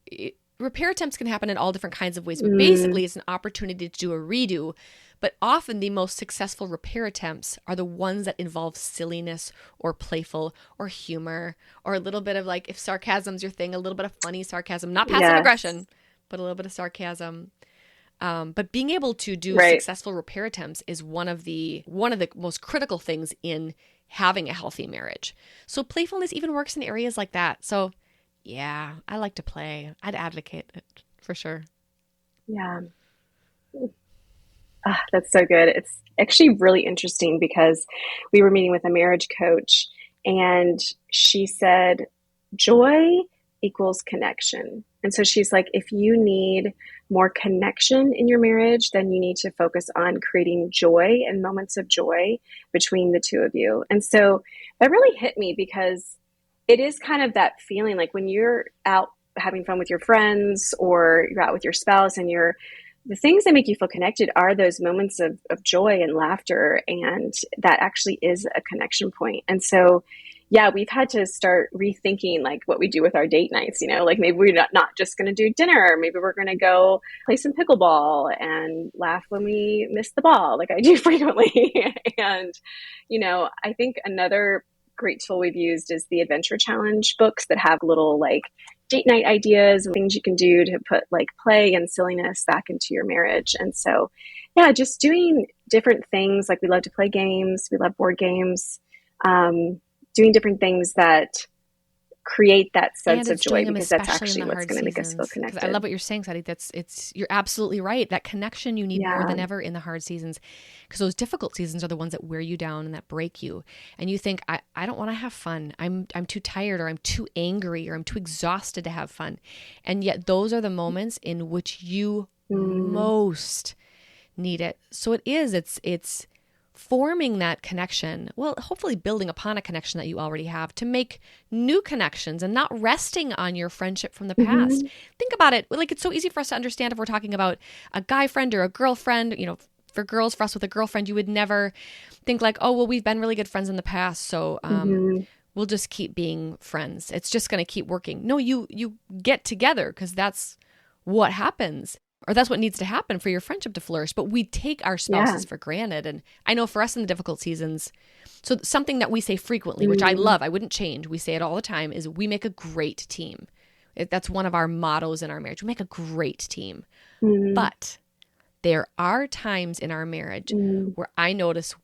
B: repair attempts can happen in all different kinds of ways, but basically it's an opportunity to do a redo. But often the most successful repair attempts are the ones that involve silliness or playful or humor or a little bit of like, if sarcasm's your thing, a little bit of funny sarcasm, not passive aggression, but a little bit of sarcasm. But being able to do successful repair attempts is one of the most critical things in having a healthy marriage. So playfulness even works in areas like that. So yeah, I like to play. I'd advocate it for sure.
C: Yeah. That's so good. It's actually really interesting because we were meeting with a marriage coach and she said, joy equals connection. And so she's like, if you need more connection in your marriage, then you need to focus on creating joy and moments of joy between the two of you. And so that really hit me because it is kind of that feeling like when you're out having fun with your friends or you're out with your spouse and the things that make you feel connected are those moments of joy and laughter. And that actually is a connection point. And so, yeah, we've had to start rethinking like what we do with our date nights, like maybe we're not just going to do dinner. Maybe we're going to go play some pickleball and laugh when we miss the ball, like I do frequently. And, I think another great tool we've used is the Adventure Challenge books that have little like date night ideas and things you can do to put like play and silliness back into your marriage. And so, yeah, just doing different things. Like we love to play games. We love board games, doing different things that create that sense of joy because that's actually what's going to make us feel connected.
B: I love what you're saying, Sadie. You're absolutely right. That connection you need more than ever in the hard seasons because those difficult seasons are the ones that wear you down and that break you. And you think, I don't want to have fun. I'm too tired or I'm too angry or I'm too exhausted to have fun. And yet those are the moments in which you most need it. So it's forming that connection, well, hopefully building upon a connection that you already have to make new connections and not resting on your friendship from the past.
C: Mm-hmm.
B: Think about it. Like, it's so easy for us to understand if we're talking about a guy friend or a girlfriend. For girls, for us with a girlfriend, you would never think like, oh, well, we've been really good friends in the past, so we'll just keep being friends. It's just going to keep working. No, you get together because that's what happens, or that's what needs to happen for your friendship to flourish. But we take our spouses for granted. And I know for us in the difficult seasons, so something that we say frequently, which I love, I wouldn't change, we say it all the time, is we make a great team. That's one of our mottos in our marriage. We make a great team. But there are times in our marriage where I notice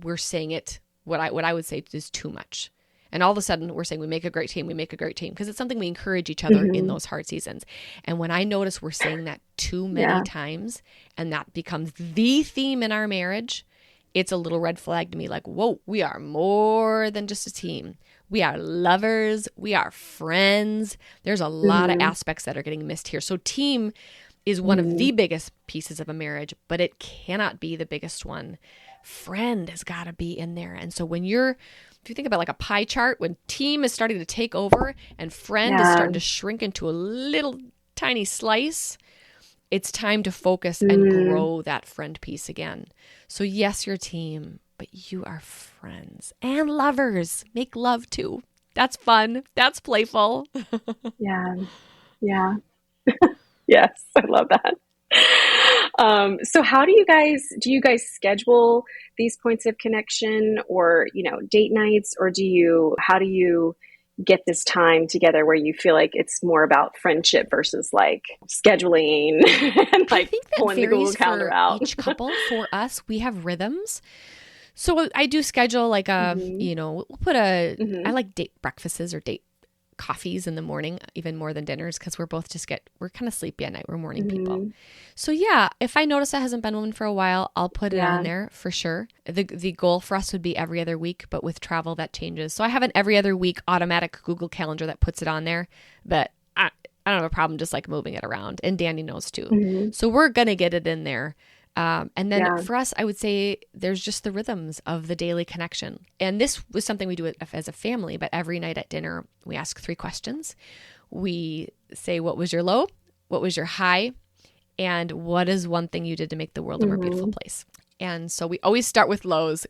B: we're saying it, what I would say is too much. And all of a sudden we're saying we make a great team, because it's something we encourage each other in those hard seasons. And when I notice we're saying that too many times and that becomes the theme in our marriage, it's a little red flag to me, like, whoa, we are more than just a team. We are lovers. We are friends. There's a lot of aspects that are getting missed here. So team is one of the biggest pieces of a marriage, but it cannot be the biggest one. Friend has got to be in there. And so if you think about like a pie chart, when team is starting to take over and friend is starting to shrink into a little tiny slice, it's time to focus and grow that friend piece again. So yes, you're a team, but you are friends and lovers. Make love too. That's fun. That's playful.
C: Yeah. Yes, I love that. So how do you guys schedule these points of connection, or, date nights, or how do you get this time together where you feel like it's more about friendship versus like scheduling and like
B: I think that
C: pulling the Google Calendar out?
B: Each couple. For us, we have rhythms. So I do schedule like we'll put I like date breakfasts or date coffees in the morning, even more than dinners, because we're kind of sleepy at night. We're morning people. So yeah, if I notice that hasn't been one for a while, I'll put it on there for sure. The goal for us would be every other week, but with travel that changes. So I have an every other week automatic Google Calendar that puts it on there, but I don't have a problem just like moving it around, and Danny knows too. So we're going to get it in there. And then for us, I would say there's just the rhythms of the daily connection. And this was something we do as a family, but every night at dinner, we ask 3 questions. We say, what was your low? What was your high? And what is one thing you did to make the world a more beautiful place? And so we always start with lows.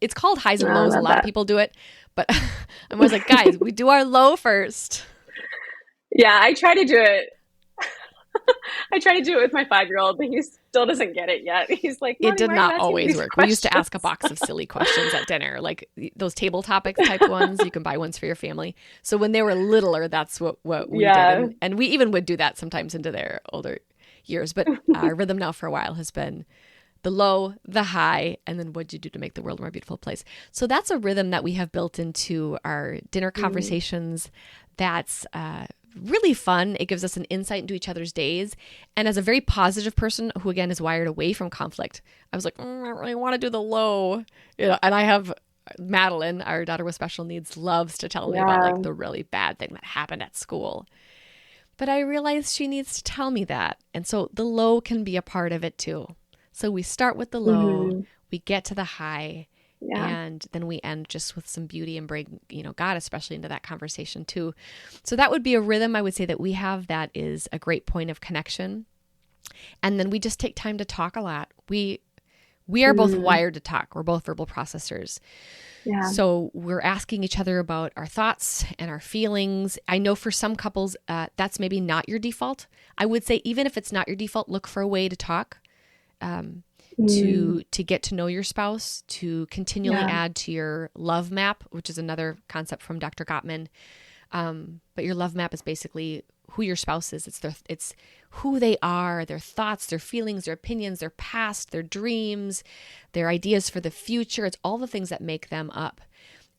B: It's called highs and lows. A lot of people do it, but I'm always like, guys, we do our low first.
C: Yeah, I try to do it. I try to do it with my 5-year-old, but he still doesn't get it yet. He's like,
B: it did not always work. We used to ask a box of silly questions at dinner, like those table topics type ones. You can buy ones for your family. So when they were littler, that's what we did. And we even would do that sometimes into their older years. But our rhythm now for a while has been the low, the high, and then what'd you do to make the world a more beautiful place? So that's a rhythm that we have built into our dinner conversations. That's really fun. It gives us an insight into each other's days. And as a very positive person who, again, is wired away from conflict, I was like, I really want to do the low. And I have Madeline, our daughter with special needs, loves to tell me about like the really bad thing that happened at school. But I realized she needs to tell me that. And so the low can be a part of it too. So we start with the low, we get to the high, and then we end just with some beauty and bring, God especially into that conversation too. So that would be a rhythm I would say that we have that is a great point of connection. And then we just take time to talk a lot. We are both wired to talk. We're both verbal processors. Yeah. So we're asking each other about our thoughts and our feelings. I know for some couples, that's maybe not your default. I would say even if it's not your default, look for a way to talk. To get to know your spouse, to continually add to your love map, which is another concept from Dr. Gottman. But your love map is basically who your spouse is. It's who they are, their thoughts, their feelings, their opinions, their past, their dreams, their ideas for the future. It's all the things that make them up.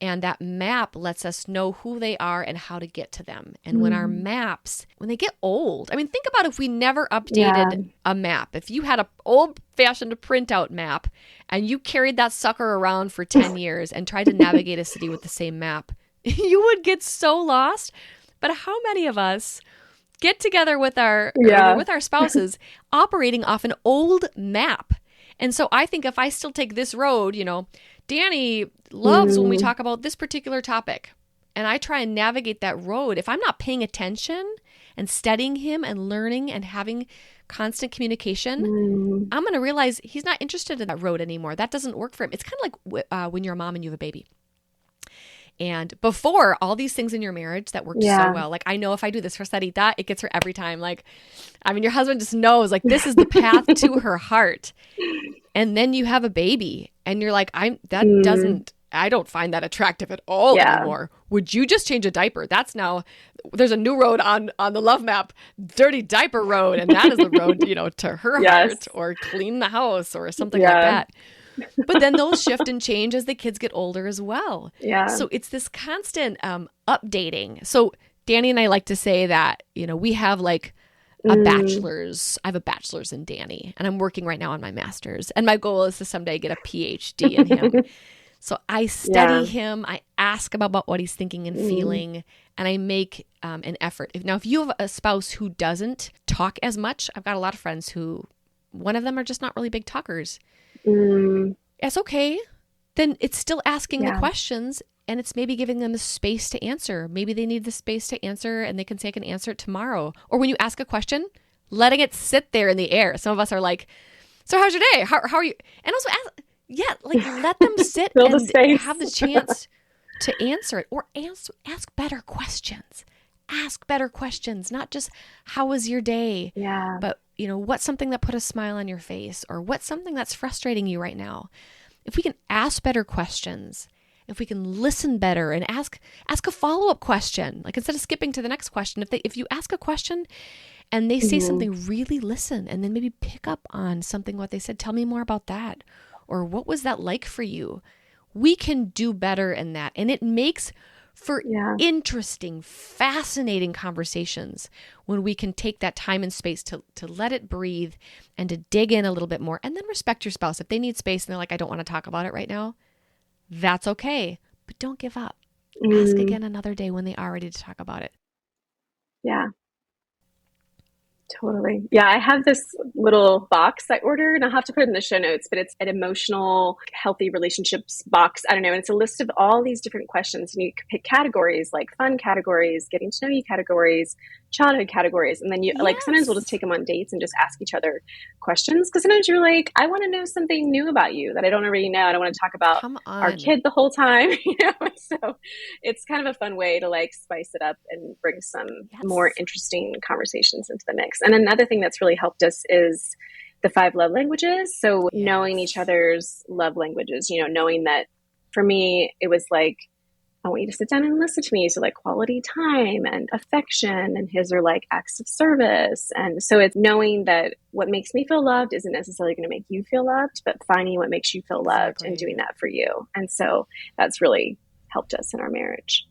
B: And that map lets us know who they are and how to get to them. And when our maps, when they get old, I mean, think about if we never updated a map. If you had an old-fashioned printout map and you carried that sucker around for 10 years and tried to navigate a city with the same map, you would get so lost. But how many of us get together with our spouses operating off an old map? And so I think if I still take this road, Danny loves when we talk about this particular topic, and I try and navigate that road. If I'm not paying attention and studying him and learning and having constant communication, I'm going to realize he's not interested in that road anymore. That doesn't work for him. It's kind of like when you're a mom and you have a baby. And before, all these things in your marriage that worked so well. Like, I know if I do this for Sarita, it gets her every time. Like, your husband just knows, like, this is the path to her heart. And then you have a baby and you're like, I don't find that attractive at all anymore. Would you just change a diaper? There's a new road on the love map, dirty diaper road. And that is the road, to her heart, or clean the house or something like that. But then those shift and change as the kids get older as well. Yeah. So it's this constant updating. So Danny and I like to say that, we have like a bachelor's. I have a bachelor's in Danny, and I'm working right now on my master's. And my goal is to someday get a PhD in him. So I study him. I ask about what he's thinking and feeling, and I make an effort. If you have a spouse who doesn't talk as much, I've got a lot of friends who, one of them are just not really big talkers. That's okay. Then it's still asking the questions, and it's maybe giving them the space to answer. Maybe they need the space to answer, and they can say, I can answer it tomorrow. Or when you ask a question, letting it sit there in the air. Some of us are like, so how's your day? How are you? And also let them sit and have the chance to answer it, or ask better questions. Ask better questions, not just how was your day, but what's something that put a smile on your face, or what's something that's frustrating you right now. If we can ask better questions, if we can listen better and ask a follow-up question, like instead of skipping to the next question, if you ask a question and they say something, really listen, and then maybe pick up on something what they said. Tell me more about that, or what was that like for you? We can do better in that, and it makes for interesting, fascinating conversations when we can take that time and space to let it breathe and to dig in a little bit more, and then respect your spouse. If they need space and they're like, I don't want to talk about it right now, that's okay. But don't give up. Ask again another day when they are ready to talk about it.
C: Yeah. Totally. Yeah, I have this little box I ordered, and I'll have to put it in the show notes, but it's an emotional, healthy relationships box. I don't know. And it's a list of all these different questions, and you can pick categories like fun categories, getting to know you categories, childhood categories. And then like sometimes we'll just take them on dates and just ask each other questions. Because sometimes you're like, I want to know something new about you that I don't already know. I don't want to talk about our kid the whole time. So it's kind of a fun way to like spice it up and bring some more interesting conversations into the mix. And another thing that's really helped us is the 5 love languages. So knowing each other's love languages, knowing that for me, it was like, I want you to sit down and listen to me. So like quality time and affection, and his are like acts of service. And so it's knowing that what makes me feel loved isn't necessarily going to make you feel loved, but finding what makes you feel loved and doing that for you. And so that's really helped us in our marriage.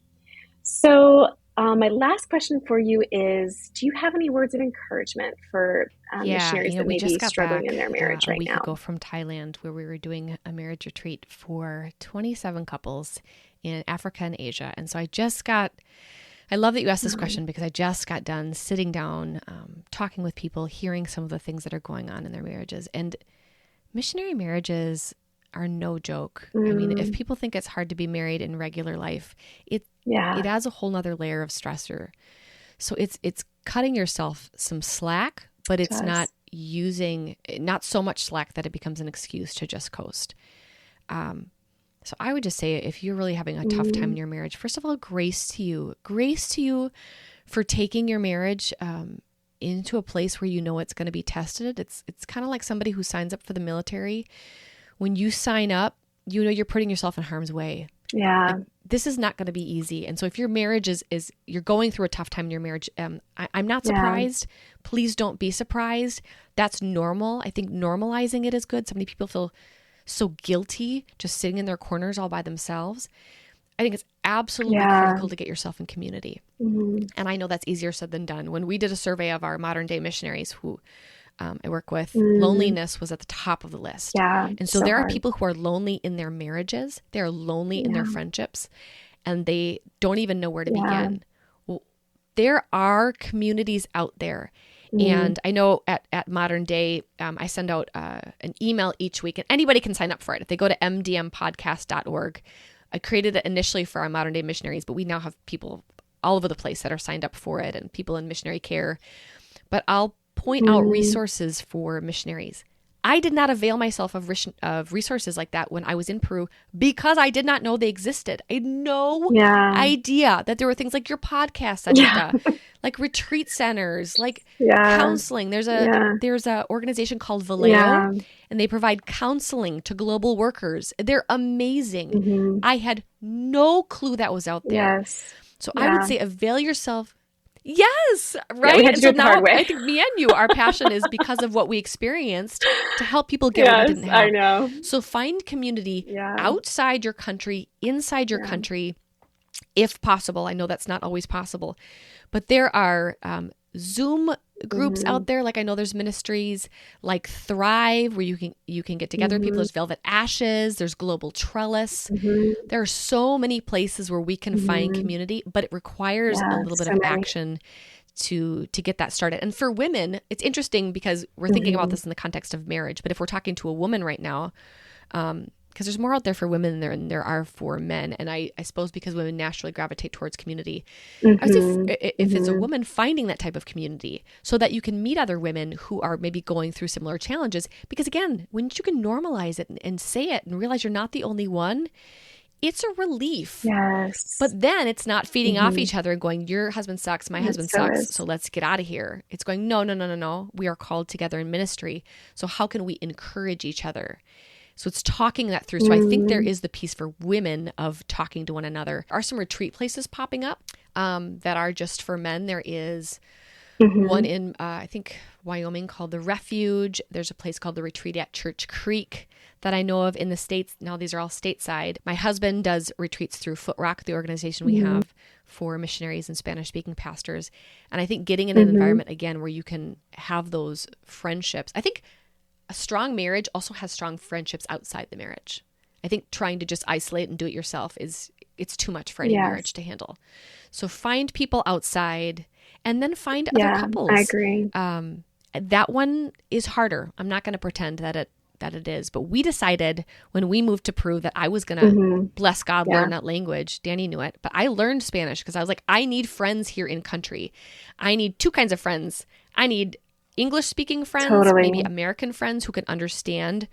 C: So my last question for you is, do you have any words of encouragement for missionaries that may be struggling in their marriage right now?
B: A week ago from Thailand, where we were doing a marriage retreat for 27 couples in Africa and Asia. And so I love that you asked this question, because I just got done sitting down, talking with people, hearing some of the things that are going on in their marriages. And missionary marriages are no joke. I mean, if people think it's hard to be married in regular life, it adds a whole nother layer of stressor. So it's cutting yourself some slack, but it's not so much slack that it becomes an excuse to just coast. So I would just say, if you're really having a tough time in your marriage, first of all, grace to you for taking your marriage into a place where it's going to be tested. It's kind of like somebody who signs up for the military. When you sign up, you're putting yourself in harm's way. Yeah. Like, this is not going to be easy. And so if your marriage is you're going through a tough time in your marriage, I'm not surprised. Please don't be surprised. That's normal. I think normalizing it is good. So many people feel so guilty just sitting in their corners all by themselves. I think it's absolutely critical to get yourself in community. And I know that's easier said than done. When we did a survey of our modern day missionaries who I work with, loneliness was at the top of the list. And so there are people who are lonely in their marriages. They're lonely in their friendships, and they don't even know where to begin. Well, there are communities out there. And I know at Modern Day, I send out an email each week, and anybody can sign up for it. If they go to mdmpodcast.org, I created it initially for our Modern Day missionaries, but we now have people all over the place that are signed up for it and people in missionary care. But I'll point out resources for missionaries. I did not avail myself of resources like that when I was in Peru because I did not know they existed. I had no idea that there were things like your podcast, Anita, like retreat centers, like counseling. There's a organization called Vallejo, and they provide counseling to global workers. They're amazing. I had no clue that was out there. So I would say avail yourself. Yes, right.
C: Yeah, we had to do it the hard way.
B: I think me and you, our passion is because of what we experienced to help people get what we didn't have.
C: I know.
B: So find community outside your country, inside your country, if possible. I know that's not always possible, but there are Zoom groups out there. Like I know there's ministries like Thrive where you can get together. People, there's Velvet Ashes, there's Global Trellis. There are so many places where we can find community, but it requires a little bit of action to get that started. And for women, it's interesting because we're thinking about this in the context of marriage, but if we're talking to a woman right now, because there's more out there for women than there are for men. And I suppose because women naturally gravitate towards community. I would say if it's a woman, finding that type of community so that you can meet other women who are maybe going through similar challenges. Because again, when you can normalize it and say it and realize you're not the only one, it's a relief.
C: Yes.
B: But then it's not feeding off each other and going, your husband sucks, my husband sucks, so let's get out of here. It's going, no. We are called together in ministry. So how can we encourage each other? So it's talking that through. So I think there is the piece for women of talking to one another. There are some retreat places popping up that are just for men. There is one in, I think, Wyoming called The Refuge. There's a place called The Retreat at Church Creek that I know of in the States. Now, these are all stateside. My husband does retreats through Foot Rock, the organization we have for missionaries and Spanish-speaking pastors. And I think getting in an environment, again, where you can have those friendships. I think a strong marriage also has strong friendships outside the marriage. I think trying to just isolate and do it yourself it's too much for any marriage to handle. So find people outside and then find other couples.
C: I agree.
B: That one is harder. I'm not going to pretend that it is, but we decided when we moved to Peru that I was going to bless God, learn that language. Danny knew it, but I learned Spanish because I was like, I need friends here in country. I need two kinds of friends. I need English-speaking friends, maybe American friends who can understand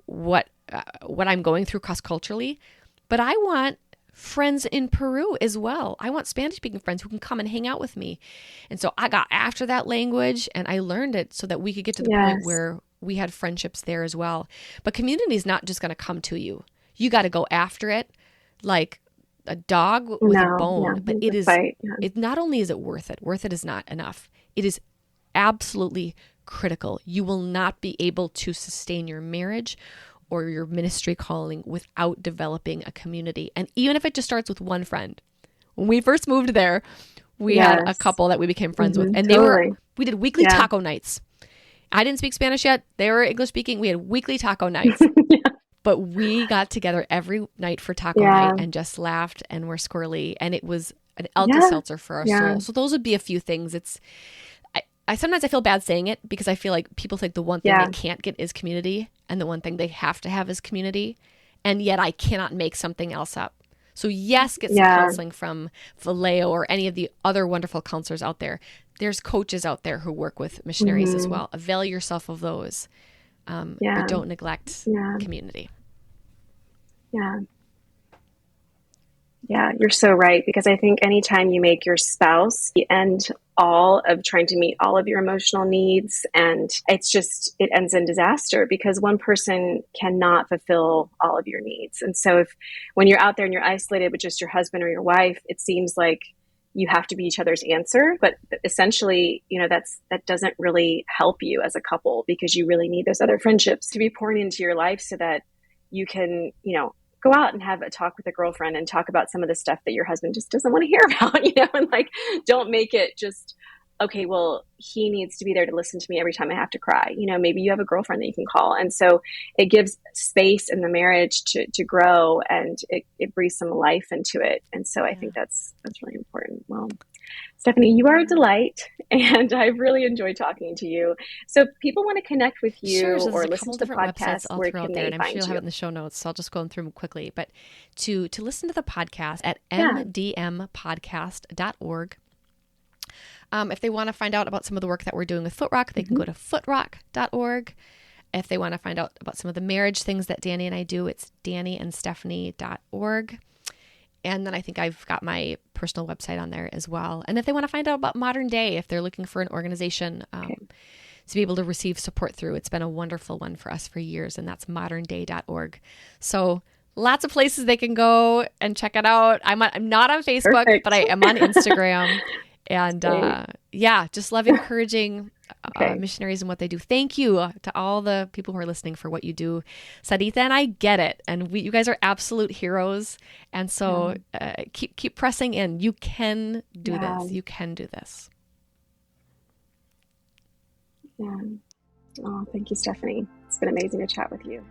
B: what I'm going through cross-culturally. But I want friends in Peru as well. I want Spanish-speaking friends who can come and hang out with me. And so I got after that language and I learned it so that we could get to the point where we had friendships there as well. But community is not just going to come to you. You got to go after it like a dog with a bone. But it is, it not only is it worth it is not enough. It is absolutely critical. You will not be able to sustain your marriage or your ministry calling without developing a community. And even if it just starts with one friend. When we first moved there, we had a couple that we became friends with, and we did weekly taco nights. I didn't speak Spanish yet. They were English speaking. We had weekly taco nights. But we got together every night for taco night and just laughed and were squirrely. And it was an Alka-Seltzer for our soul. So those would be a few things. I sometimes I feel bad saying it because I feel like people think the one thing they can't get is community and the one thing they have to have is community. And yet I cannot make something else up. So yes, get some counseling from Vallejo or any of the other wonderful counselors out there. There's coaches out there who work with missionaries as well. Avail yourself of those, but don't neglect community.
C: Yeah, you're so right. Because I think anytime you make your spouse the end all of trying to meet all of your emotional needs, and it ends in disaster because one person cannot fulfill all of your needs. And so when you're out there and you're isolated with just your husband or your wife, it seems like you have to be each other's answer. But essentially, that doesn't really help you as a couple because you really need those other friendships to be pouring into your life so that you can, go out and have a talk with a girlfriend and talk about some of the stuff that your husband just doesn't want to hear about, and don't make it just, okay, well, he needs to be there to listen to me every time I have to cry. Maybe you have a girlfriend that you can call. And so it gives space in the marriage to grow, and it breathes some life into it. And so I think that's really important. Well, Stephanie, you are a delight, and I really enjoyed talking to you. So if people want to connect with you
B: Sure. So there's
C: or
B: a
C: listen
B: couple
C: to the
B: different websites
C: podcast,
B: all
C: where
B: throughout
C: can
B: there,
C: they
B: and I'm sure
C: find
B: you'll have it
C: you?
B: in the show notes. So I'll just go through them quickly. But to listen to the podcast at
C: Yeah.
B: mdmpodcast.org. If they want to find out about some of the work that we're doing with Footrock, they can go to footrock.org. If they want to find out about some of the marriage things that Danny and I do, it's dannyandstephanie.org. And then I think I've got my personal website on there as well. And if they want to find out about Modern Day, if they're looking for an organization to be able to receive support through, it's been a wonderful one for us for years, and that's modernday.org. So lots of places they can go and check it out. I'm not on Facebook,
C: Perfect.
B: but I am on Instagram. And just love encouraging
C: Okay.
B: missionaries and what they do. Thank you to all the people who are listening for what you do, Sarita, and I get it. And you guys are absolute heroes. And so keep pressing in. You can do this. You can do this.
C: Yeah. Oh, thank you, Stephanie. It's been amazing to chat with you.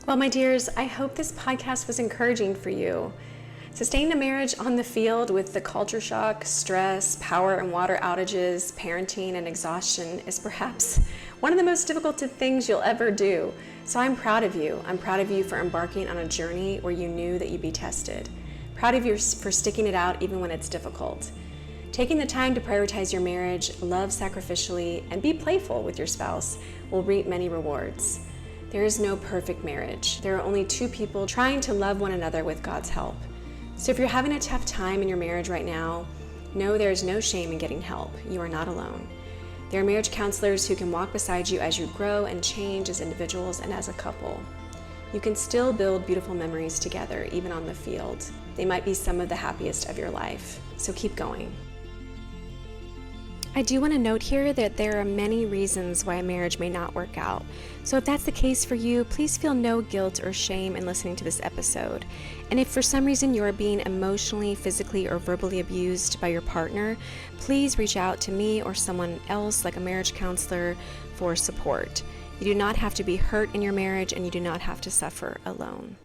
A: Well, my dears, I hope this podcast was encouraging for you. Sustaining a marriage on the field with the culture shock, stress, power and water outages, parenting, and exhaustion is perhaps one of the most difficult things you'll ever do. So I'm proud of you. I'm proud of you for embarking on a journey where you knew that you'd be tested. Proud of you for sticking it out even when it's difficult. Taking the time to prioritize your marriage, love sacrificially, and be playful with your spouse will reap many rewards. There is no perfect marriage. There are only two people trying to love one another with God's help. So if you're having a tough time in your marriage right now, know there is no shame in getting help. You are not alone. There are marriage counselors who can walk beside you as you grow and change as individuals and as a couple. You can still build beautiful memories together, even on the field. They might be some of the happiest of your life. So keep going. I do want to note here that there are many reasons why a marriage may not work out. So if that's the case for you, please feel no guilt or shame in listening to this episode. And if for some reason you are being emotionally, physically, or verbally abused by your partner, please reach out to me or someone else like a marriage counselor for support. You do not have to be hurt in your marriage, and you do not have to suffer alone.